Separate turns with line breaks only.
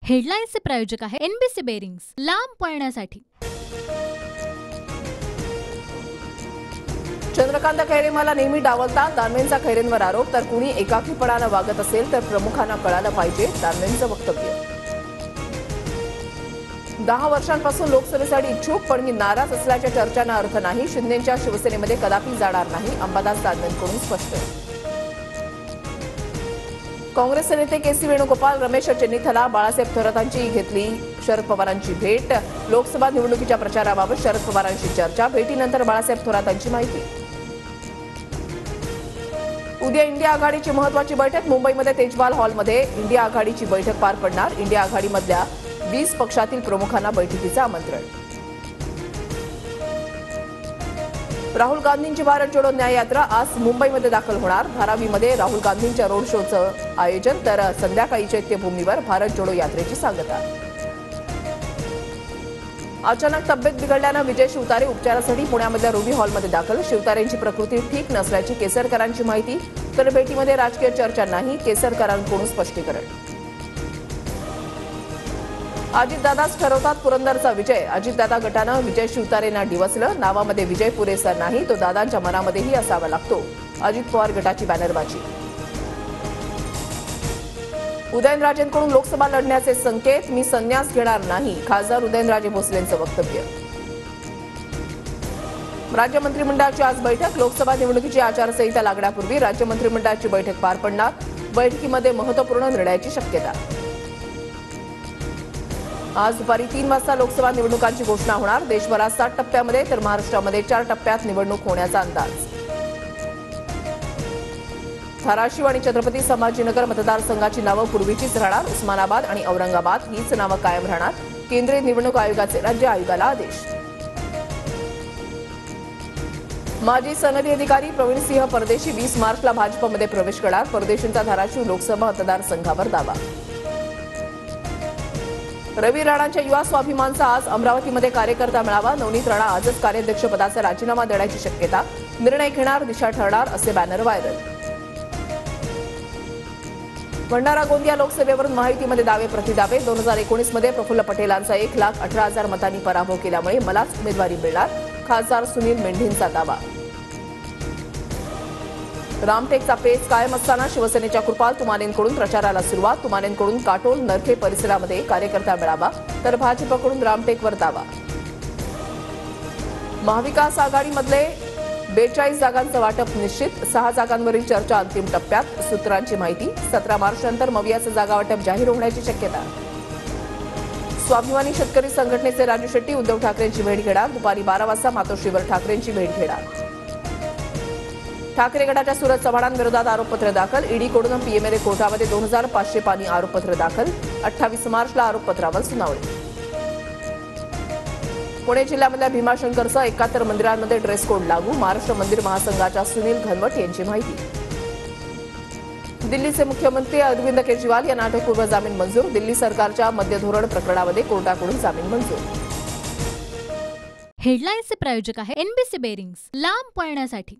हेडलाईन्सचे प्रायोजक आहे NBC bearings, लांब पळण्यासाठी।
चंद्रकांत खैरे मला नेहमी डावलतात, दानवेंचा खैरेंवर आरोप। तर कुणी एकाकीपणाने वागत असेल तर प्रमुखांना कळालं पाहिजे, दानवेंचं वक्तव्य। 10 वर्षांपासून लोकसभेसाठी इच्छुक, पण मी नाराज असल्याच्या चर्चांना अर्थ नाही। शिंदेंच्या शिवसेनेमध्ये कदापि जाणार नाही, अंबादास दानवेंकडून स्पष्ट। काँग्रेसचे नेते केसी वेणुगोपाल, रमेश चेन्नीथला, बाळासाहेब थोरातांची घेतली शरद पवारांची भेट। लोकसभा निवडणुकीच्या प्रचाराबाबत शरद पवारांशी चर्चा, भेटीनंतर बाळासाहेब थोरातांची माहिती। उद्या इंडिया आघाडीची महत्त्वाची बैठक, मुंबईमध्ये तेजवाल हॉलमध्ये इंडिया आघाडीची बैठक पार पडणार। इंडिया आघाडीमधल्या 20 पक्षातील प्रमुखांना बैठकीचं आमंत्रण। राहुल गांधींची भारत जोडो न्याय यात्रा आज मुंबईमध्ये दाखल होणार। धारावीमध्ये राहुल गांधींच्या रोड शोचं आयोजन, तर संध्याकाळी चैत्यभूमीवर भारत जोडो यात्रेची सांगता। अचानक तब्येत बिघडल्यानं विजय शिवतारे उपचारासाठी पुण्यामधल्या रुबी हॉलमध्ये दाखल। शिवतारेंची प्रकृती ठीक नसल्याची केसरकरांची माहिती, तर भेटीमध्ये राजकीय चर्चा नाही, केसरकरांकडून स्पष्टीकरण। अजितदादाच ठरवतात पुरंदरचा विजय, अजितदादा गटानं विजय शिवतारेंना डिवचलं। नावामध्ये विजय पुरेसा नाही, तो दादांच्या मनामध्येही असावा लागतो, अजित पवार गटाची बॅनरबाजी। उदयनराजेंकडून लोकसभा लढण्याचे संकेत, मी संन्यास घेणार नाही, खासदार उदयनराजे भोसलेंचं वक्तव्य। राज्य मंत्रिमंडळाची आज बैठक, लोकसभा निवडणुकीची आचारसंहिता लागण्यापूर्वी राज्य मंत्रिमंडळाची बैठक पार पडणार। बैठकीमध्ये महत्त्वपूर्ण निर्णयाची शक्यता। आज दुपारी 3 वाजता लोकसभा निवडणुकांची घोषणा होणार। देशभरात 7 टप्प्यामध्ये तर महाराष्ट्रामध्ये 4 टप्प्यात निवडणूक होण्याचा अंदाज। धाराशिव आणि छत्रपती संभाजीनगर मतदारसंघाची नावं पूर्वीचीच राहणार, उस्मानाबाद आणि औरंगाबाद हीच नावं कायम राहणार। केंद्रीय निवडणूक आयोगाचे राज्य आयोगाला आदेश। माजी सनदी अधिकारी प्रवीण सिंह परदेशी 20 मार्चला भाजपमध्ये प्रवेश करणार। परदेशींचा धाराशिव लोकसभा मतदारसंघावर दावा। रवी राणांच्या युवा स्वाभिमानचा आज अमरावतीमध्ये कार्यकर्ता मेळावा, नवनीत राणा आजच कार्याध्यक्षपदाचा राजीनामा देण्याची शक्यता, निर्णय घेणार दिशा ठरणार असे बॅनर व्हायरल। भंडारा गोंदिया लोकसभेवरून माहितीमध्ये दावे प्रतिदावे, 2019 मध्ये प्रफुल्ल पटेलांचा 1,18,000 मतांनी पराभव केल्यामुळे मलाच उमेदवारी मिळणार, खासदार सुनील मेंढींचा दावा। रामटेकचा पेच कायम असताना शिवसेनेच्या कृपाल तुमानेंकडून प्रचाराला सुरुवात, तुमानेंकडून काटोल नरखे परिसरामध्ये कार्यकर्ता मेळावा, तर भाजपकडून रामटेकवर दावा। महाविकास आघाडीमधले 42 जागांचं वाटप निश्चित, 6 जागांवरील चर्चा अंतिम टप्प्यात, सूत्रांची माहिती। 17 मार्चनंतर मवियाचं जागा वाटप जाहीर होण्याची शक्यता। स्वाभिमानी शेतकरी संघटनेचे राजू शेट्टी उद्धव ठाकरेंची भेट घेणार, दुपारी 12 वाजता मातोश्रीवर ठाकरेंची भेट घेणार। ठाकरे गटाच्या सुरज चव्हाणांविरोधात आरोपपत्र दाखल, ईडीकडून पीएमएलए कोर्टामध्ये 2500 पानी आरोपपत्र दाखल, 28 मार्चला आरोपपत्रावर सुनावणी। पुणे जिल्ह्यामधल्या भीमाशंकरसह 71 मंदिरांमध्ये ड्रेस कोड लागू, महाराष्ट्र मंदिर महासंघाच्या सुनील घनवट यांची माहिती। दिल्लीचे मुख्यमंत्री अरविंद केजरीवाल यांना अटकपूर्व जामीन मंजूर, दिल्ली सरकारच्या मद्य धोरण प्रकरणामध्ये कोर्टाकडून जामीन मंजूर।
हेडलाईन्सचे प्रायोजक आहे एनबीसी बेरिंग्स, लांब पळण्यासाठी।